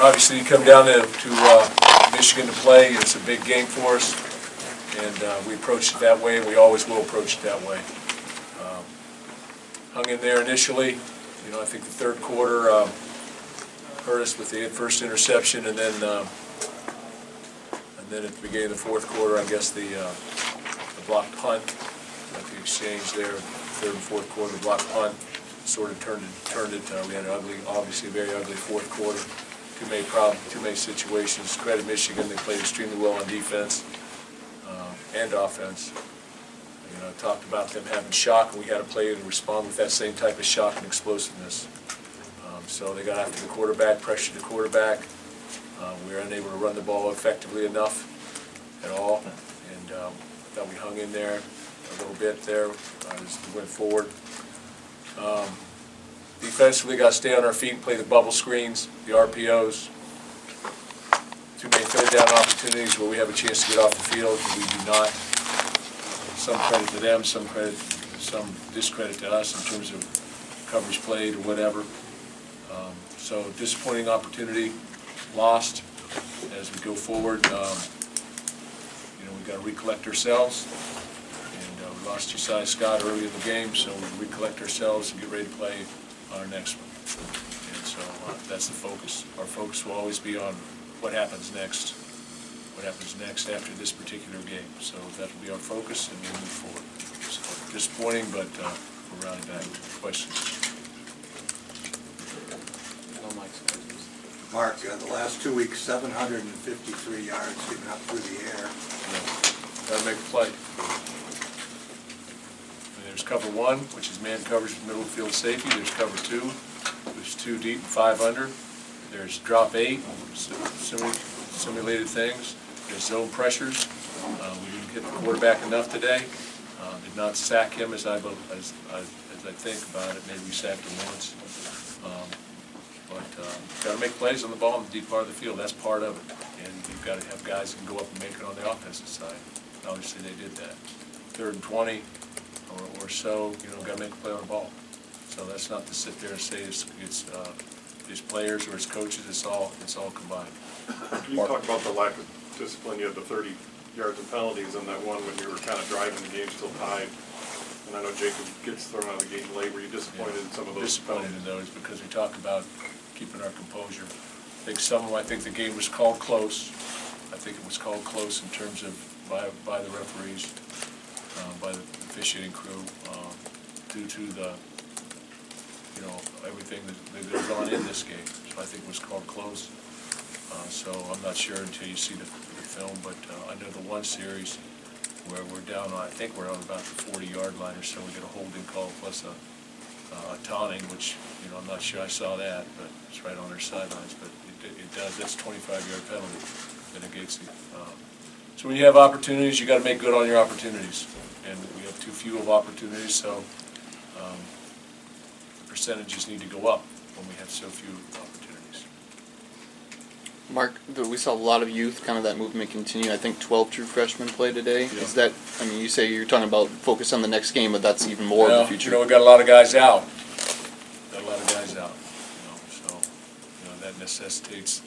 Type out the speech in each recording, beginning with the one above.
Obviously, you come down to Michigan to play. It's a big game for us, and we approached it that way, and we always will approach it that way. Hung in there initially. You know, I think the third quarter hurt us with the first interception, and then at the beginning of the fourth quarter, I guess the blocked punt, like the exchange there, third and fourth quarter, blocked punt, sort of turned it. We had obviously a very ugly fourth quarter. Too many situations. Credit Michigan, they played extremely well on defense and offense. You know, I talked about them having shock, and we had to play and respond with that same type of shock and explosiveness. So they got after the quarterback, pressured the quarterback. We were unable to run the ball effectively enough at all, and thought we hung in there a little bit there as we went forward. Defensively, got to stay on our feet and play the bubble screens, the RPOs. Too many third down opportunities where we have a chance to get off the field, and we do not. Some credit to them, some discredit to us in terms of coverage played or whatever. So disappointing opportunity, lost as we go forward. You know, we've got to recollect ourselves. And we lost Josiah Scott early in the game, so we recollect ourselves and get ready to play our next one. And so that's the focus. Our focus will always be on what happens next. What happens next after this particular game. So that will be our focus, and we'll move forward. So disappointing, but we're rallying back. Questions? Mark, the last 2 weeks, 753 yards getting up through the air. Got to make a play. And there's cover one, which is man coverage with middle field safety. There's cover two, which is 2 deep, 5 under. There's drop 8, simulated things. There's zone pressures. We didn't hit the quarterback enough today. Did not sack him as I think about it. Maybe we sacked him once. But got to make plays on the ball in the deep part of the field. That's part of it. And you've got to have guys who can go up and make it on the offensive side. Obviously, they did that. 3rd and 20 or so, you know, got to make a play on the ball. So that's not to sit there and say it's players or it's coaches. It's all combined. Can you talk about the lack of discipline? You had the 30 yards of penalties and that one when you were kind of driving the game still tied. And I know Jacob gets thrown out of the game late. Were you disappointed in some of those? Disappointed in those because we talk about keeping our composure. I think the game was called close. I think it was called close in terms of by the referees, by the officiating crew, due to the everything that goes on in this game. So I think it was called close. So I'm not sure until you see the film, but I know the one series where we're down on, I think we're on about the 40-yard line or so. We get a holding call plus a taunting, which I'm not sure I saw that, but it's right on their sidelines. But it does. That's a 25-yard penalty that negates it. So when you have opportunities, you got to make good on your opportunities, and we have too few of opportunities. So the percentages need to go up when we have so few opportunities. Mark, we saw a lot of youth, kind of that movement continue. I think 12 true freshmen play today. Yeah. Is that, I mean, you say you're talking about focus on the next game, but that's even more of the future. We've got a lot of guys out. So that necessitates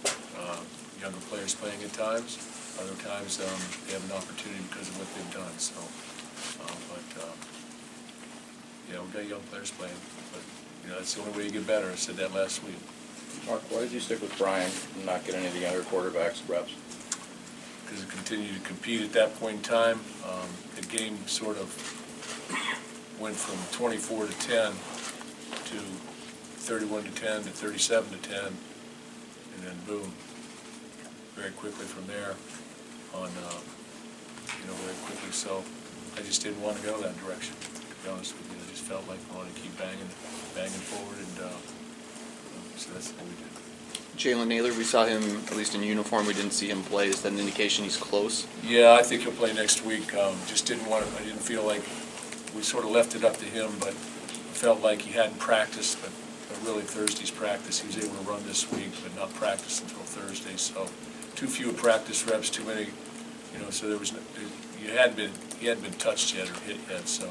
younger players playing at times. Other times they have an opportunity because of what they've done. So, we've got young players playing, but that's the only way you get better. I said that last week. Mark, why did you stick with Brian and not get any of the younger quarterbacks reps? Because it continued to compete at that point in time. The game sort of went from 24 to 10 to 31 to 10 to 37 to 10, and then boom, very quickly from there on, very quickly. So I just didn't want to go that direction, to be honest with you. I just felt like I wanted to keep banging forward, and so that's what we did. Jalen Naylor, we saw him, at least in uniform, we didn't see him play. Is that an indication he's close? Yeah, I think he'll play next week. Just didn't want to, I didn't feel like, we sort of left it up to him, but felt like he hadn't practiced, but really Thursday's practice. He was able to run this week, but not practice until Thursday. So too few practice reps, too many, so there was, he hadn't been touched yet or hit yet, so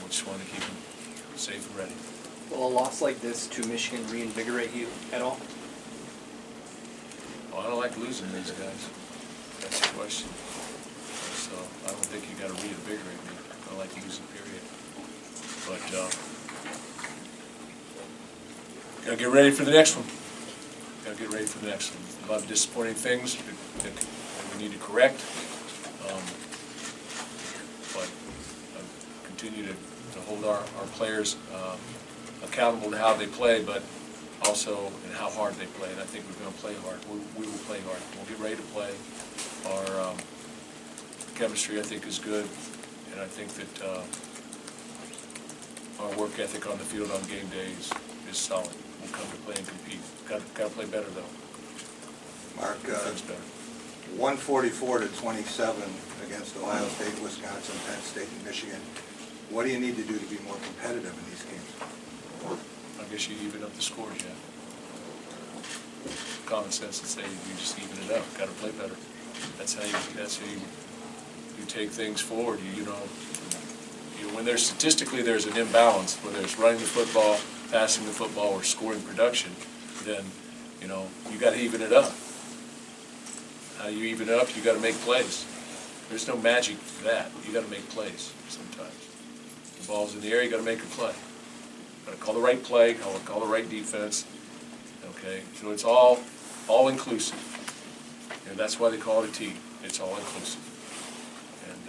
we just wanted to keep him safe and ready. Will a loss like this to Michigan reinvigorate you at all? Well, I don't like losing these guys. That's the question. So I don't think you got to reinvigorate me. I like losing, period. But gotta get ready for the next one. Gotta get ready for the next one. A lot of disappointing things that we need to correct. But continue to hold our players accountable to how they play, but also in how hard they play. And I think we're going to play hard. We will play hard. We'll get ready to play. Our chemistry, I think, is good, and I think that our work ethic on the field on game days is solid. We'll come to play and compete. Got to play better though. Mark, Things better. 144-27 against Ohio State, Wisconsin, Penn State, and Michigan. What do you need to do to be more competitive in these games? I guess you even up the scores, yeah. Common sense would say you just even it up. Got to play better. That's how you take things forward. When there's statistically there's an imbalance, whether it's running the football, passing the football, or scoring production, then you got to even it up. How you even it up? You got to make plays. There's no magic to that. You got to make plays sometimes. The ball's in the air. You got to make a play. Got to call the right play. Call the right defense. Okay, so it's all inclusive. That's why they call it a team. It's all inclusive. And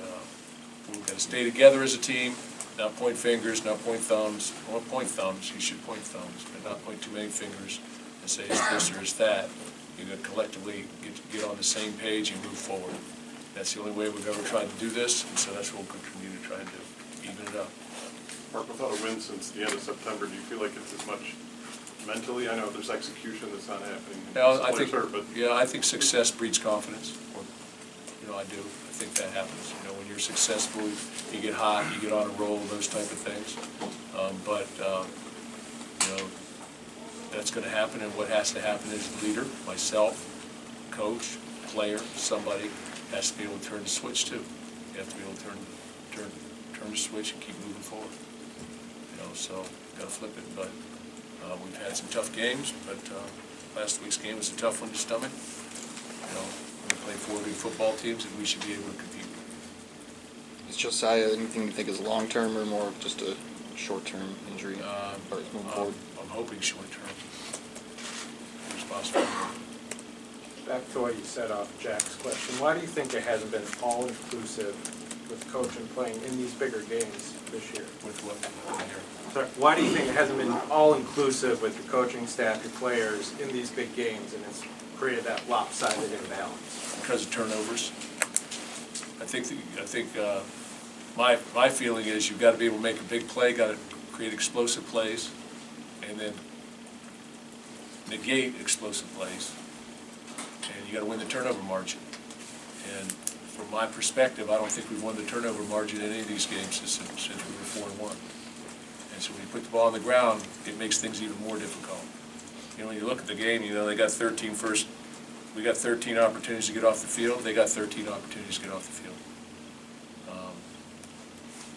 we've got to stay together as a team, not point fingers, not point thumbs. Well, point thumbs, you should point thumbs, but not point too many fingers and say it's this or it's that. You've got to collectively get on the same page and move forward. That's the only way we've ever tried to do this, and so that's what we'll continue to try and do, even it up. Mark, without a win since the end of September, do you feel like it's as much mentally? I know there's execution that's not happening. I think success breeds confidence. I do. I think that happens. When you're successful, you get hot, you get on a roll, those type of things. That's going to happen, and what has to happen is the leader, myself, coach, player, somebody has to be able to turn the switch too. You have to be able to turn the switch and keep moving forward. So got to flip it. But we've had some tough games, but last week's game was a tough one to stomach. We play 4 good football teams, and we should be able to compete. Is Josiah anything you think is long-term or more of just a short-term injury? Moving forward? I'm hoping short-term. Possible. Back to what you said off Jack's question, why do you think it hasn't been all-inclusive with coaching playing in these bigger games this year? With what? Sorry, why do you think it hasn't been all-inclusive with the coaching staff, your players, in these big games, and it's created that lopsided imbalance? Because of turnovers. I think my feeling is you've got to be able to make a big play, got to create explosive plays, and then negate explosive plays, and you got to win the turnover margin. And from my perspective, I don't think we've won the turnover margin in any of these games since we were 4-1. And so when you put the ball on the ground, it makes things even more difficult. When you look at the game, they got 13 first. We got 13 opportunities to get off the field. They got 13 opportunities to get off the field.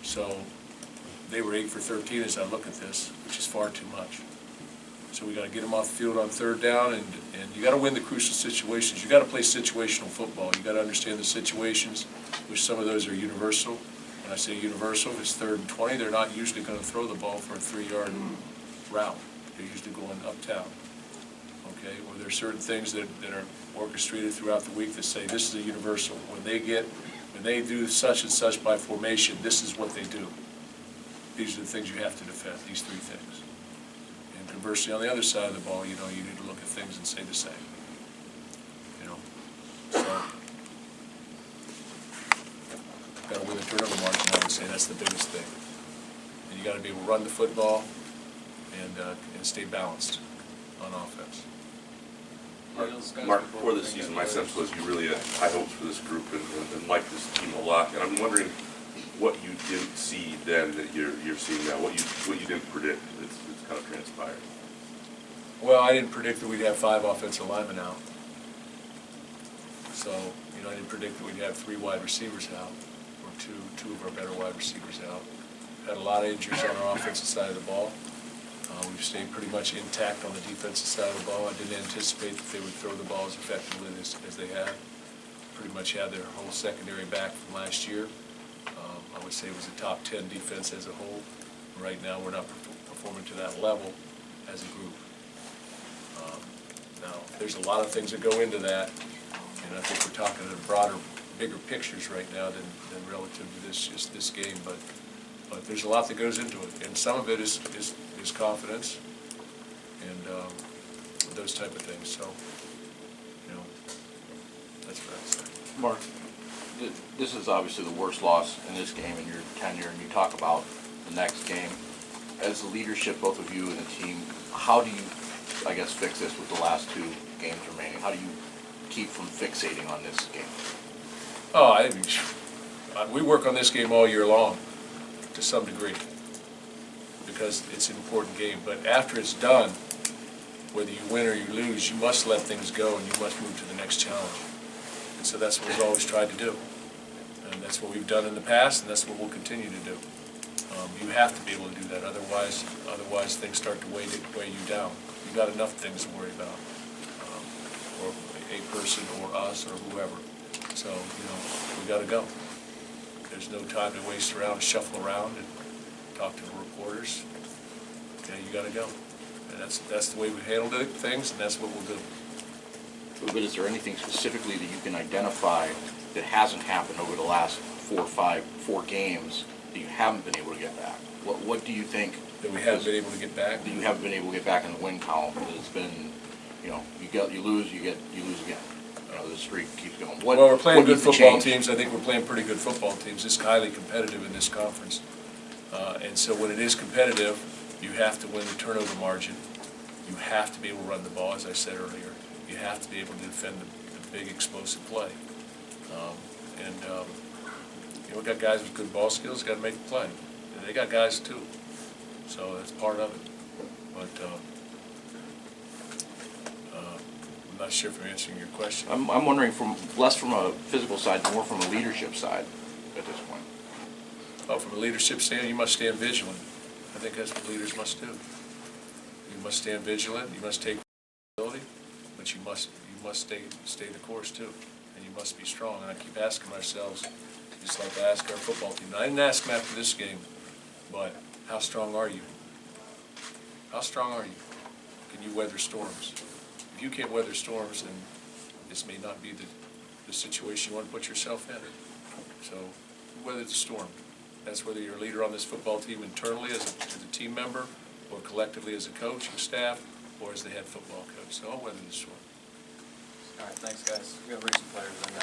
So they were 8 for 13 as I look at this, which is far too much. So we got to get them off the field on 3rd down, and you got to win the crucial situations. You got to play situational football. You got to understand the situations, which some of those are universal. When I say universal, if it's 3rd and 20, they're not usually going to throw the ball for a 3-yard route. They're usually going uptown. Okay, or there are certain things that are orchestrated throughout the week that say this is a universal. When they do such and such by formation, this is what they do. These are the things you have to defend. These 3 things. Conversely, on the other side of the ball, you need to look at things and say the same. So got to win the turnover margin. I would say that's the biggest thing. And you got to be able to run the football and stay balanced on offense. Mark, before this season, my sense was you really had high hopes for this group and liked this team a lot. And I'm wondering what you didn't see then that you're seeing now. What you didn't predict. It's kind of transpired. Well, I didn't predict that we'd have 5 offensive linemen out. So, I didn't predict that we'd have 3 wide receivers out, or two of our better wide receivers out. Had a lot of injuries on our offensive side of the ball. We've stayed pretty much intact on the defensive side of the ball. I didn't anticipate that they would throw the ball as effectively as they have. Pretty much had their whole secondary back from last year. I would say it was a top 10 defense as a whole. Right now, we're not performing to that level as a group. Now, there's a lot of things that go into that, and I think we're talking in broader, bigger pictures right now than relative to just this game. But there's a lot that goes into it, and some of it is confidence and those type of things. So, that's what I'd say. Mark, this is obviously the worst loss in this game in your tenure, and you talk about the next game. As the leadership, both of you and the team, how do you, I guess, fix this with the last 2 games remaining? How do you keep from fixating on this game? Oh, we work on this game all year long, to some degree, because it's an important game. But after it's done, whether you win or you lose, you must let things go and you must move to the next challenge. And so that's what we've always tried to do. And that's what we've done in the past, and that's what we'll continue to do. You have to be able to do that, otherwise things start to weigh you down. You've got enough things to worry about, or a person or us or whoever. So, we got to go. There's no time to waste around and shuffle around and talk to the reporters. Okay, you got to go. And that's the way we handled things, and that's what we'll do. But is there anything specifically that you can identify that hasn't happened over the last 4 games that you haven't been able to get back? What do you think? That we haven't been able to get back? That you haven't been able to get back in the win column. That it's been, you lose, you lose again. The streak keeps going. Well, we're playing good football teams. I think we're playing pretty good football teams. It's highly competitive in this conference. And so when it is competitive, you have to win the turnover margin. You have to be able to run the ball, as I said earlier. You have to be able to defend the big explosive play. We've got guys with good ball skills, got to make the play. And they got guys too. So that's part of it. But I'm not sure if I'm answering your question. I'm wondering less from a physical side, more from a leadership side at this point. Oh, from a leadership standpoint, you must stand vigilant. I think that's what leaders must do. You must stand vigilant. You must take responsibility, but you must stay the course too, and you must be strong. And I keep asking ourselves, just like I ask our football team. Now, I didn't ask them after this game, but how strong are you? How strong are you? Can you weather storms? If you can't weather storms, then this may not be the situation you want to put yourself in. So, weather the storm. That's whether you're a leader on this football team internally as a team member, or collectively as a coaching staff, or as the head football coach. So I'll weather the storm. All right, thanks, guys. We're going to bring some players in now.